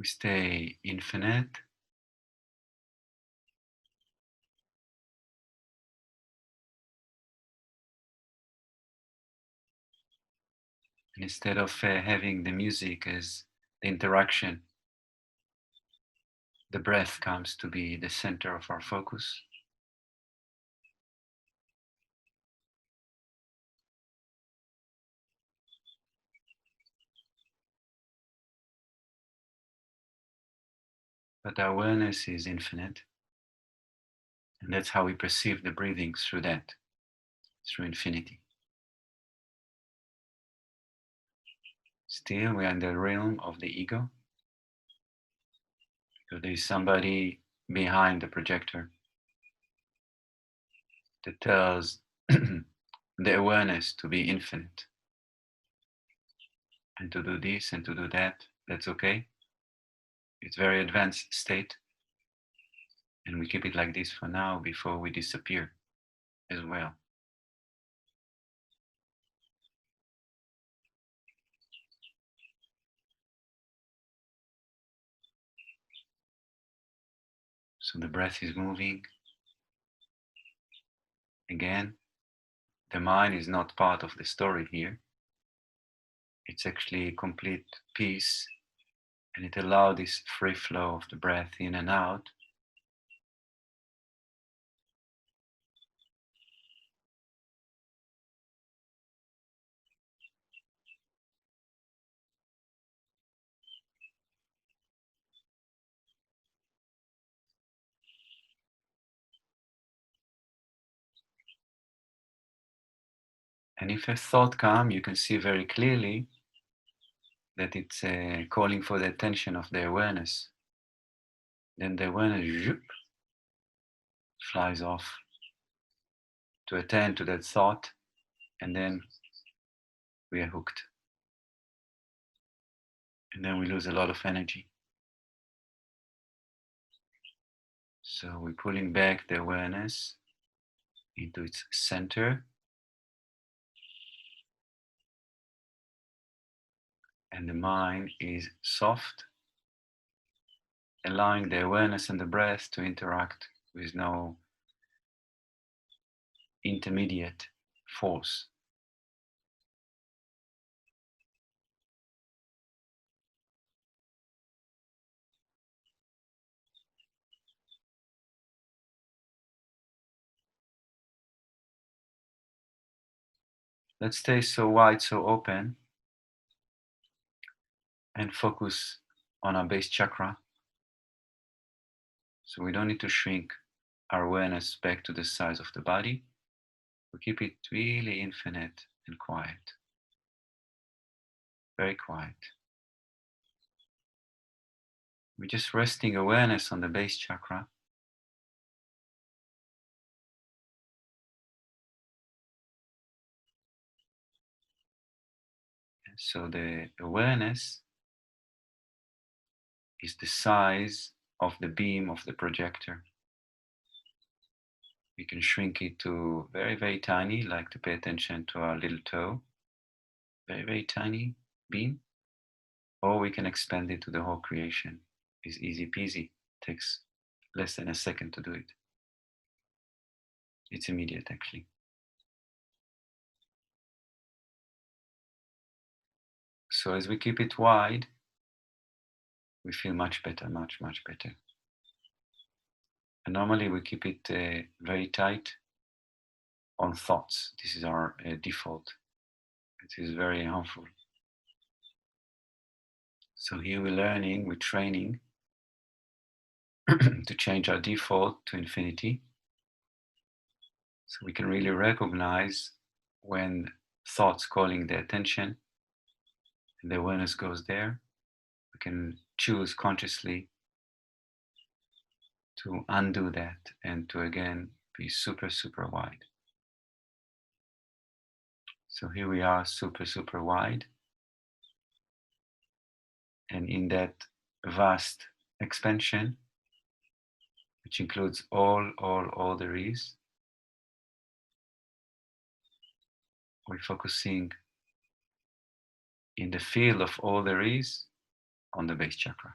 We stay infinite. And instead of having the music as the interaction, the breath comes to be the center of our focus. But our awareness is infinite. And that's how we perceive the breathing through that, through infinity. Still, we are in the realm of the ego, because there is somebody behind the projector that tells the awareness to be infinite. And to do this and to do that, that's okay. It's very advanced state. And we keep it like this for now before we disappear as well. So the breath is moving. Again, the mind is not part of the story here. It's actually complete peace, and it allows this free flow of the breath in and out. And if a thought comes, you can see very clearly that it's calling for the attention of the awareness. Then the awareness zoop, flies off to attend to that thought, and then we are hooked. And then we lose a lot of energy. So we're pulling back the awareness into its center. And the mind is soft, allowing the awareness and the breath to interact with no intermediate force. Let's stay so wide, so open, and focus on our base chakra. So we don't need to shrink our awareness back to the size of the body. We keep it really infinite and quiet, very quiet. We're just resting awareness on the base chakra. And so the awareness is the size of the beam of the projector. We can shrink it to very, very tiny, like to pay attention to our little toe, very, very tiny beam, or we can expand it to the whole creation. It's easy peasy, takes less than a second to do it. It's immediate actually. So as we keep it wide, we feel much better, much, much better. And normally we keep it very tight on thoughts. This is our default. It is very harmful. So here we're learning, we're training to change our default to infinity. So we can really recognize when thoughts calling the attention and the awareness goes there. We can choose consciously to undo that and to again be super, super wide. So here we are, super, super wide. And in that vast expansion, which includes all there is, we're focusing in the field of all there is on the base chakra.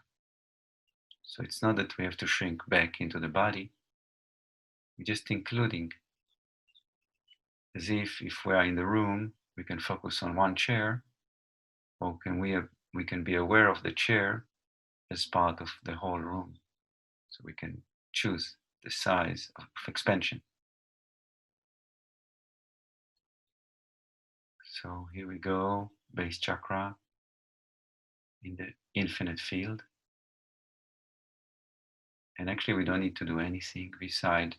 So it's not that we have to shrink back into the body, we're just including, as if we are in the room, we can focus on one chair, or we can be aware of the chair as part of the whole room. So we can choose the size of expansion. So here we go, base chakra in the infinite field. And actually, we don't need to do anything beside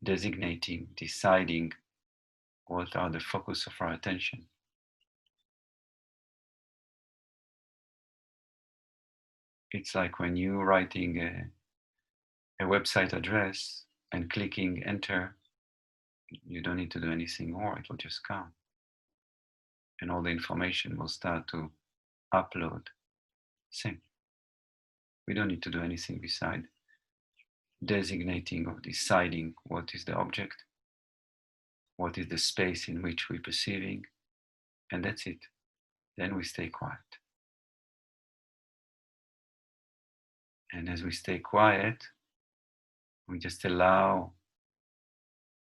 designating, deciding what are the focus of our attention. It's like when you're writing a website address and clicking enter, you don't need to do anything more, it will just come. And all the information will start to upload. Same. We don't need to do anything beside designating or deciding what is the object, what is the space in which we're perceiving, and that's it. Then we stay quiet. And as we stay quiet, we just allow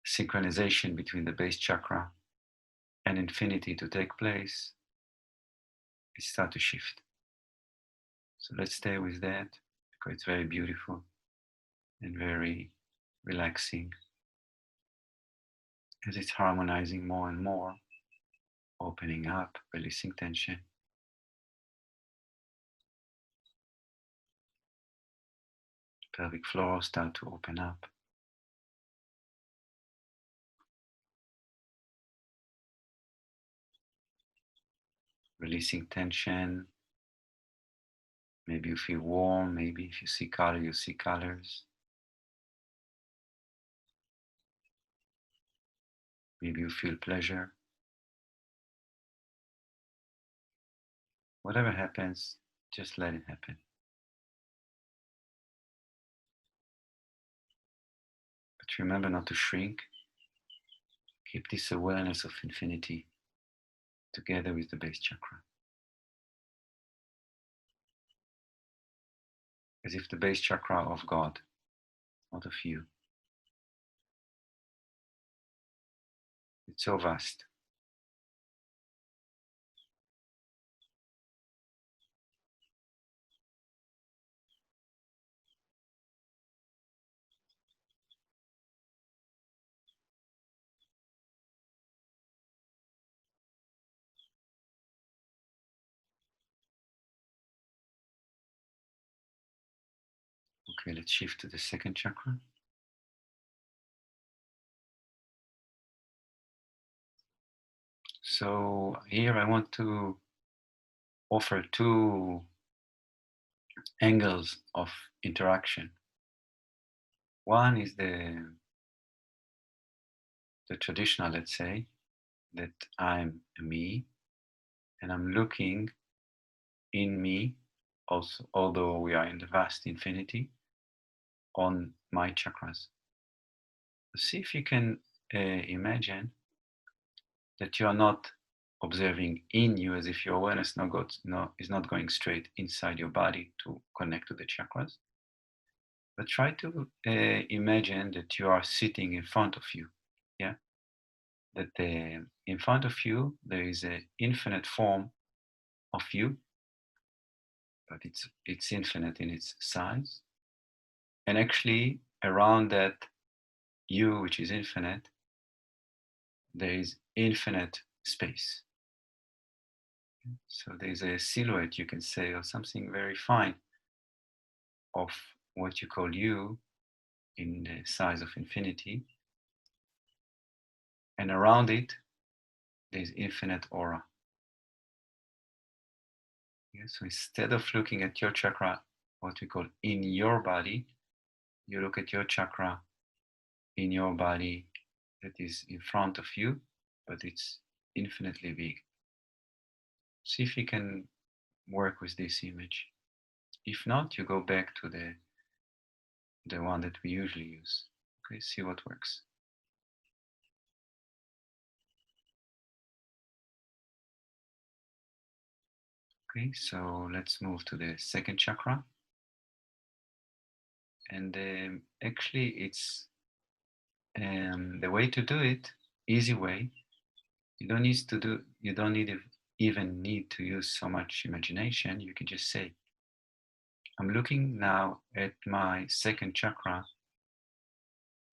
synchronization between the base chakra and infinity to take place. It starts to shift. So let's stay with that because it's very beautiful and very relaxing as it's harmonizing more and more, opening up, releasing tension. The pelvic floor start to open up. Releasing tension. Maybe you feel warm, maybe if you see color, you see colors. Maybe you feel pleasure. Whatever happens, just let it happen. But remember not to shrink. Keep this awareness of infinity together with the base chakra. As if the base chakra of God, not of you. It's so vast. Okay, let's shift to the second chakra. So here I want to offer two angles of interaction. One is the traditional, let's say, that I'm a me and I'm looking in me, also, although we are in the vast infinity, on my chakras. See if you can imagine that you are not observing in you as if your awareness is not going straight inside your body to connect to the chakras. But try to imagine that you are sitting in front of you. Yeah, that in front of you there is an infinite form of you, but it's infinite in its size. And actually, around that you, which is infinite, there is infinite space. So there's a silhouette, you can say, or something very fine of what you call you in the size of infinity. And around it, there's infinite aura. Yeah, so instead of looking at your chakra, what we call in your body, you look at your chakra in your body that is in front of you, but it's infinitely big. See if you can work with this image. If not, you go back to the one that we usually use. Okay, see what works. Okay, so let's move to the second chakra. And actually, it's the way to do it, easy way. You don't need even need to use so much imagination. You can just say, I'm looking now at my second chakra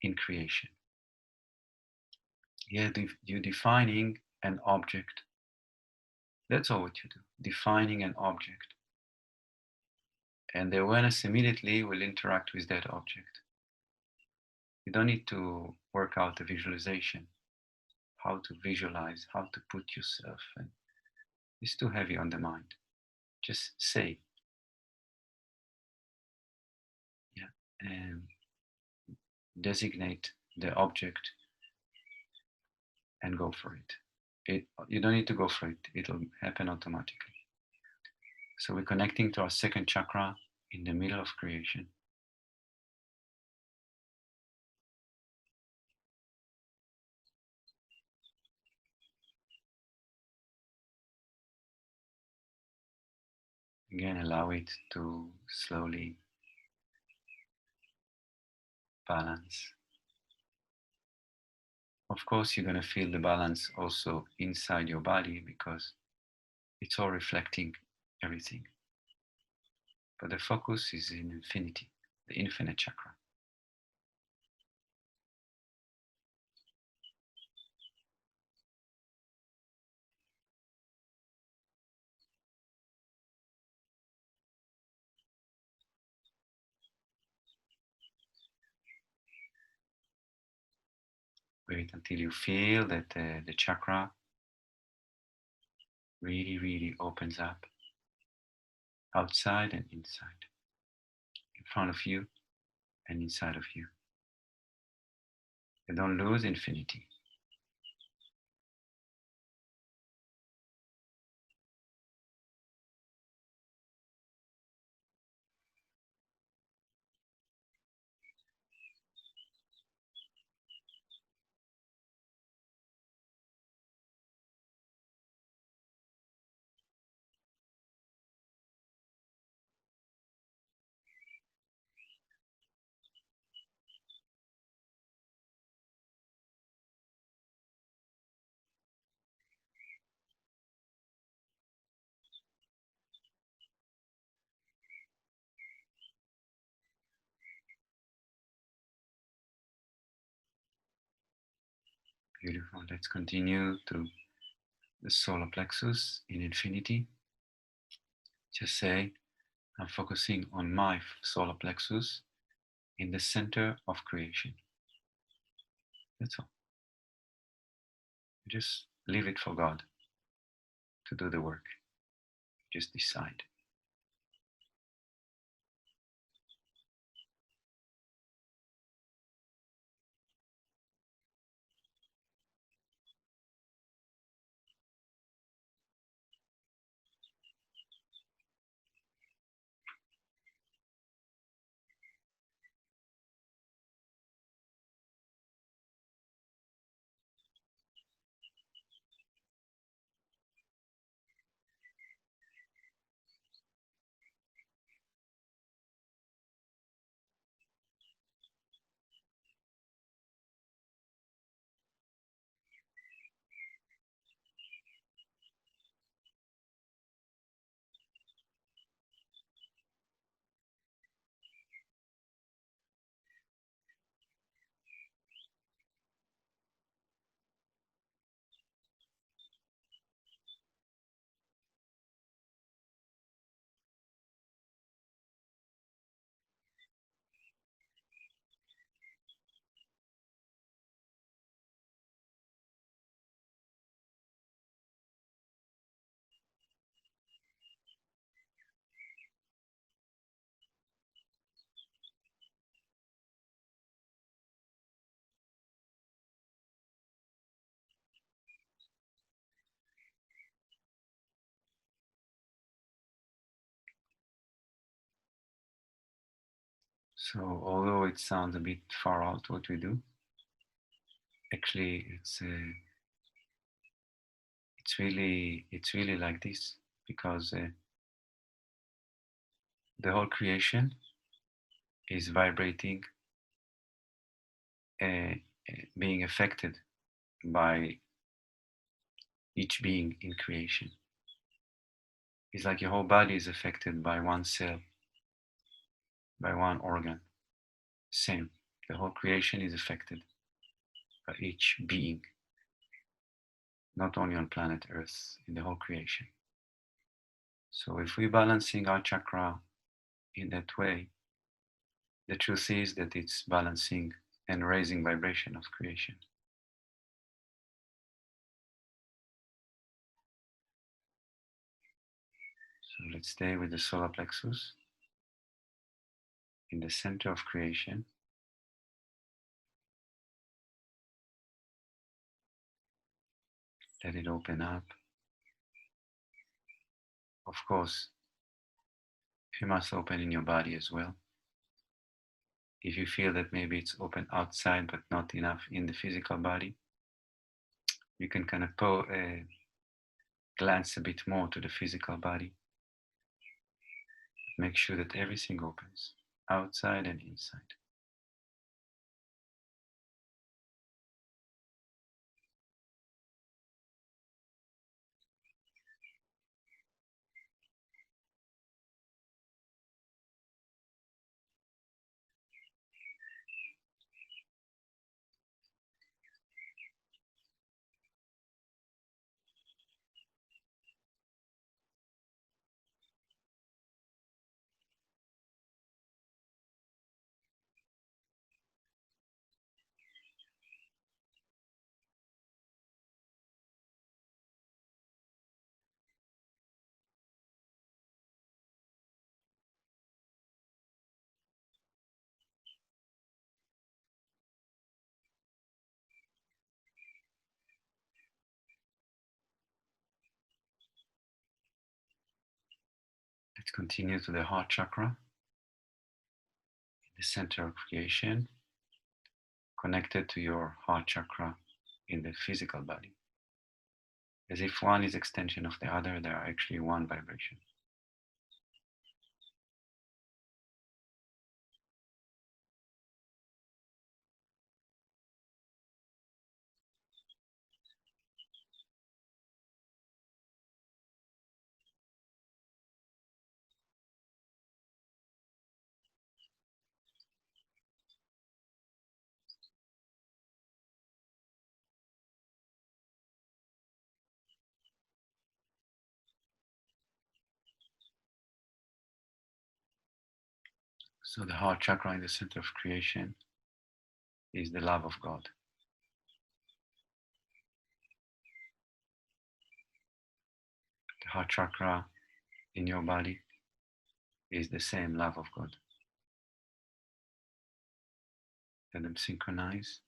in creation. You're defining an object. That's all what you do, defining an object. And the awareness immediately will interact with that object. You don't need to work out the visualization, how to visualize, how to put yourself. And it's too heavy on the mind. Just say, yeah, and designate the object and go for it. You don't need to go for it, it'll happen automatically. So we're connecting to our second chakra in the middle of creation. Again, allow it to slowly balance. Of course, you're going to feel the balance also inside your body because it's all reflecting everything. But the focus is in infinity, the infinite chakra. Wait until you feel that the chakra really, really opens up outside and inside, in front of you and inside of you. You don't lose infinity. Beautiful. Let's continue to the solar plexus in infinity. Just say, I'm focusing on my solar plexus in the center of creation. That's all. Just leave it for God to do the work. Just decide. So, although it sounds a bit far out what we do, actually it's really like this because the whole creation is vibrating, being affected by each being in creation. It's like your whole body is affected by one cell, by one organ. Same. The whole creation is affected by each being, not only on planet Earth, in the whole creation. So if we're balancing our chakra in that way, the truth is that it's balancing and raising vibration of creation. So let's stay with the solar plexus in the center of creation. Let it open up. Of course, you must open in your body as well. If you feel that maybe it's open outside but not enough in the physical body, you can kind of glance a bit more to the physical body. Make sure that everything opens, outside and inside. Let's continue to the heart chakra, the center of creation, connected to your heart chakra in the physical body. As if one is extension of the other, they are actually one vibration. So the heart chakra in the center of creation is the love of God. The heart chakra in your body is the same love of God. Let them synchronize.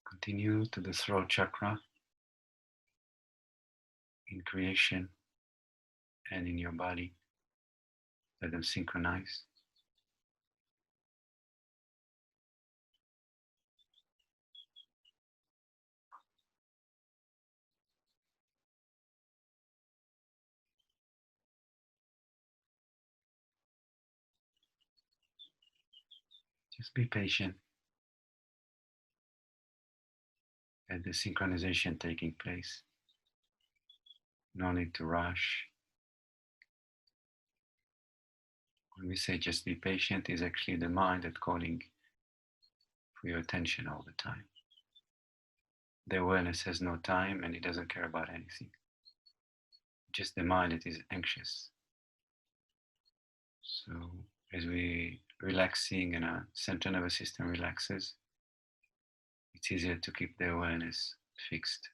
Continue to the throat chakra in creation and in your body. Let them synchronize. Just be patient at the synchronization taking place. No need to rush. When we say just be patient, is actually the mind that's calling for your attention all the time. The awareness has no time and it doesn't care about anything. just the mind that is anxious. So as we relaxing and our central nervous system relaxes, it's easier to keep the awareness fixed.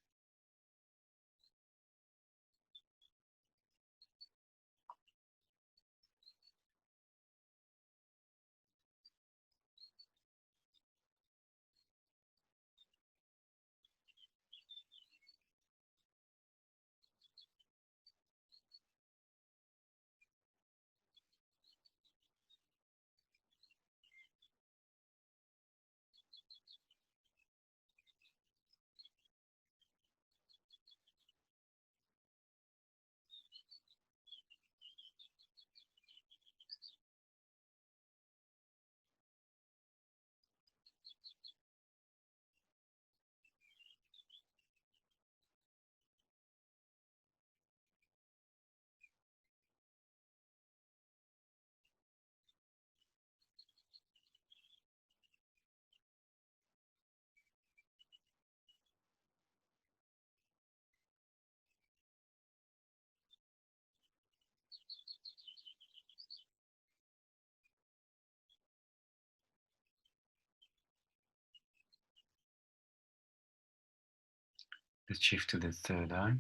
Let's shift to the third eye.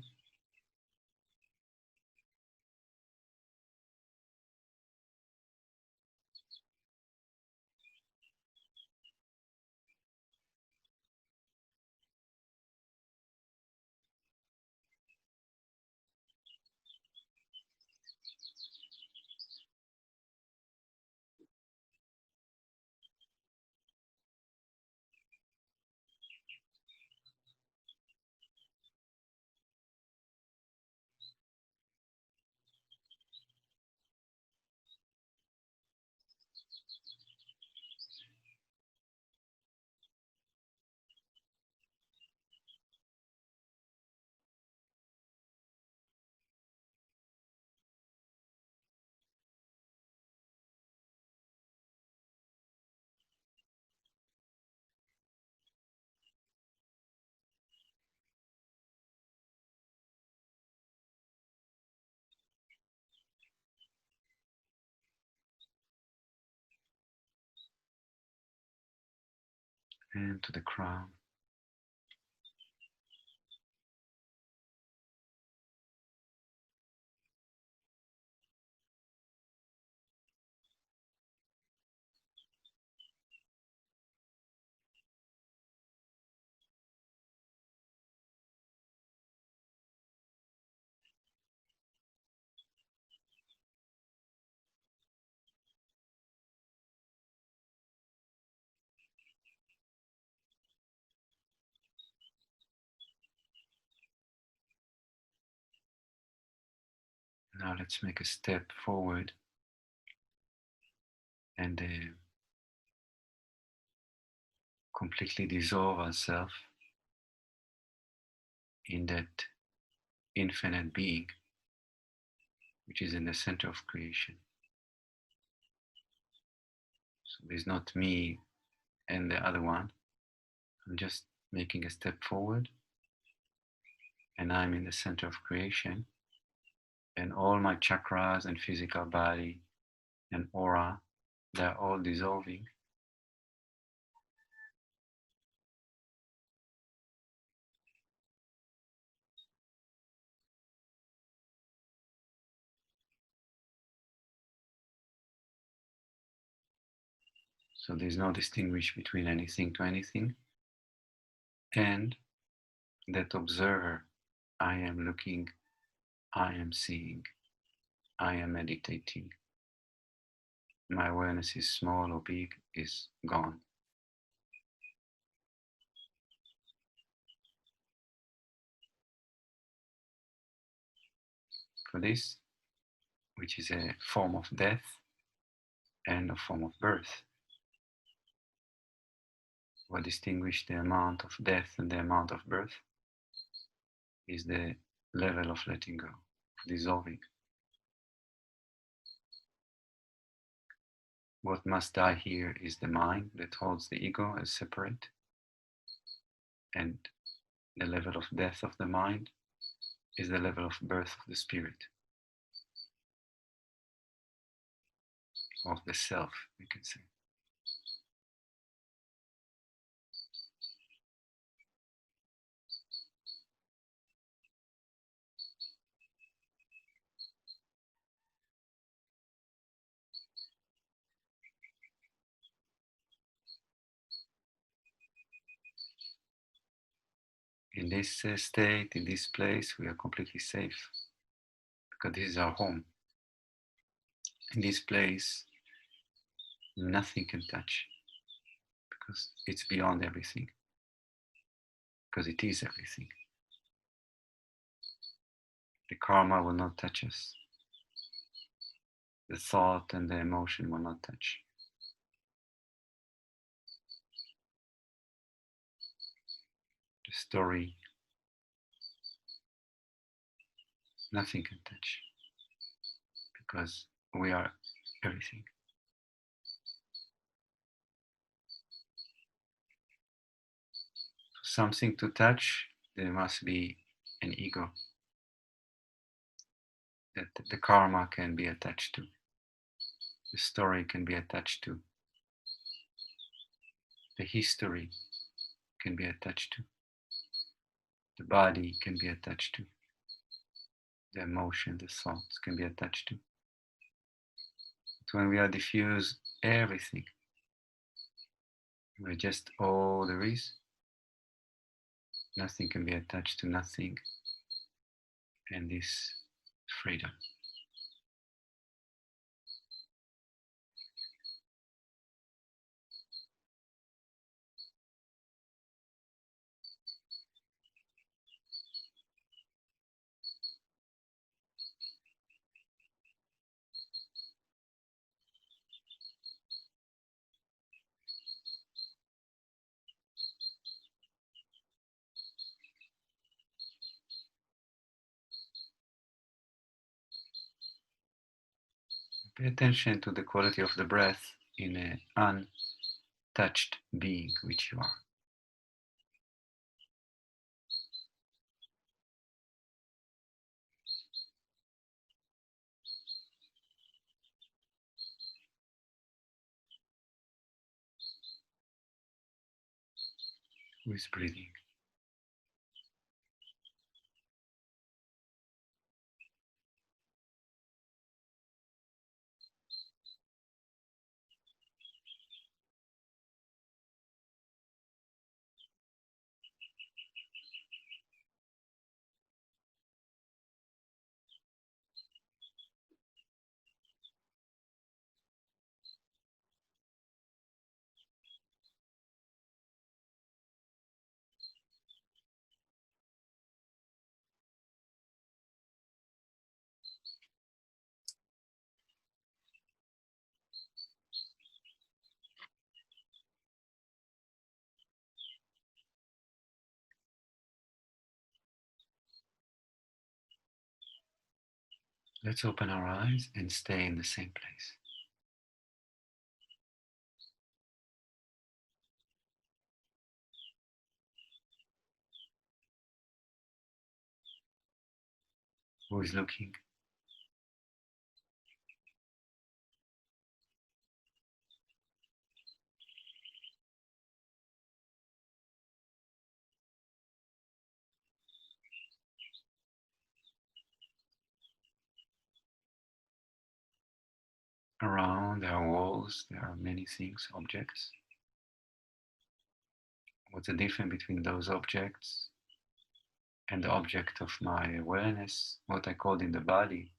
And to the crown. Now let's make a step forward and completely dissolve ourselves in that infinite being which is in the center of creation. So there's not me and the other one. I'm just making a step forward and I'm in the center of creation, and all my chakras and physical body and aura, they're all dissolving. So there's no distinguish between anything to anything. And that observer, I am looking, I am seeing, I am meditating. My awareness is small or big, is gone. For this, which is a form of death and a form of birth, what distinguishes the amount of death and the amount of birth is the level of letting go, of dissolving. What must die here is the mind that holds the ego as separate, and the level of death of the mind is the level of birth of the spirit, of the self, we can say. In this state, in this place, we are completely safe because this is our home. In this place, nothing can touch because it's beyond everything, because it is everything. The karma will not touch us. The thought and the emotion will not touch. The story, nothing can touch because we are everything. For something to touch, there must be an ego that the karma can be attached to, the story can be attached to, the history can be attached to, the body can be attached to, the emotion, the thoughts can be attached to. But when we are diffused, everything, we're just all there is, nothing can be attached to nothing, and this freedom. Pay attention to the quality of the breath in an untouched being, which you are. Who is breathing? Let's open our eyes and stay in the same place. Who is looking? Around there are walls, there are many things, objects. What's the difference between those objects and the object of my awareness, what I called in the body,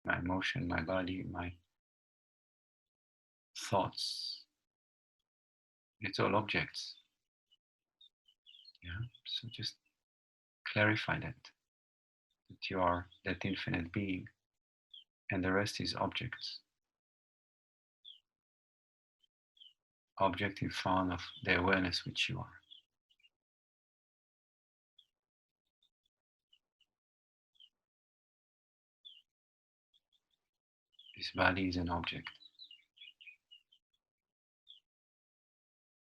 my emotion, my body, my thoughts? It's all objects. Yeah. So just clarify that you are that infinite being, and the rest is objects. Object in front of the awareness which you are. This body is an object.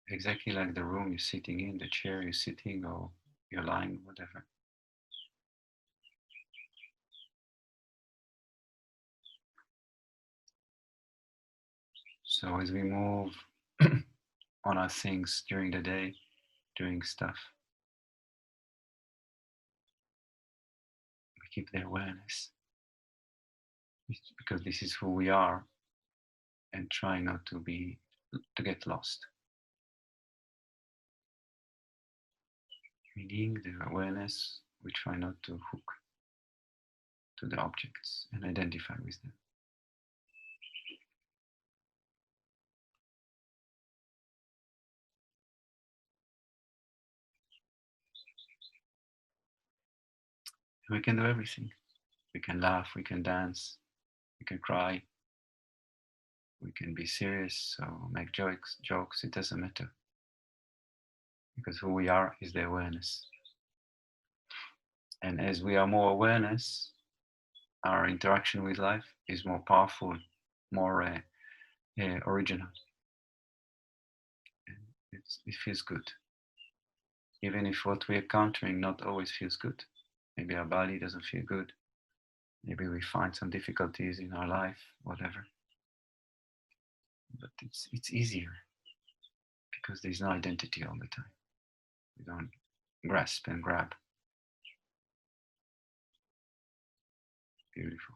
Exactly like the room you're sitting in, the chair you're sitting, or you're lying, whatever. So as we move on our things during the day, doing stuff, we keep the awareness because this is who we are, and try not to get lost. Meaning the awareness, we try not to hook to the objects and identify with them. We can do everything. We can laugh, we can dance, we can cry, we can be serious or make jokes, it doesn't matter. Because who we are is the awareness. And as we are more awareness, our interaction with life is more powerful, more original. And it feels good. Even if what we are encountering not always feels good. Maybe our body doesn't feel good. Maybe we find some difficulties in our life, whatever. But it's easier because there's no identity all the time. We don't grasp and grab. Beautiful.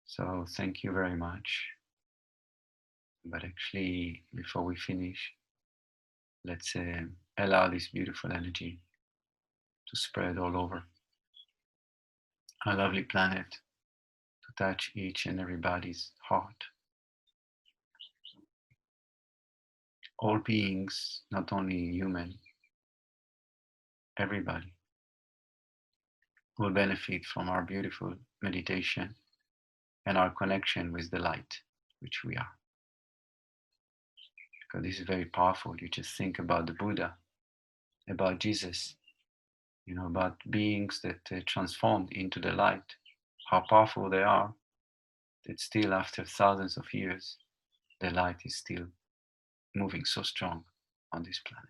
So thank you very much. But actually, before we finish, let's allow this beautiful energy to spread all over our lovely planet, to touch each and everybody's heart. All beings, not only human, everybody will benefit from our beautiful meditation and our connection with the light, which we are. Because this is very powerful. You just think about the Buddha, about Jesus, about beings that transformed into the light, how powerful they are, that still after thousands of years, the light is still moving so strong on this planet.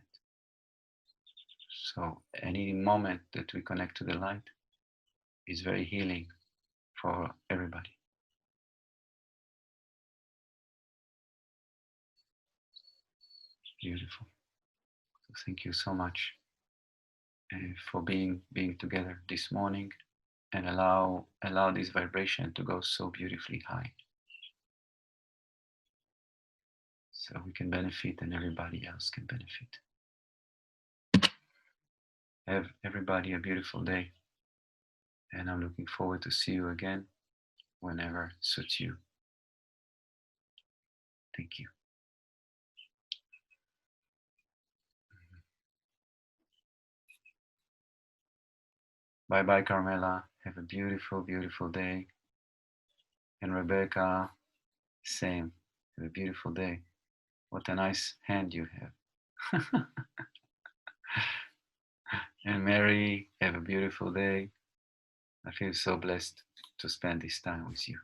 So any moment that we connect to the light is very healing for everybody. Beautiful. So thank you so much for being together this morning, and allow this vibration to go so beautifully high, so we can benefit and everybody else can benefit. Have everybody a beautiful day, and I'm looking forward to see you again whenever suits you. Thank you. Bye bye, Carmela. Have a beautiful, beautiful day. And Rebecca, same. Have a beautiful day. What a nice hand you have. And Mary, have a beautiful day. I feel so blessed to spend this time with you.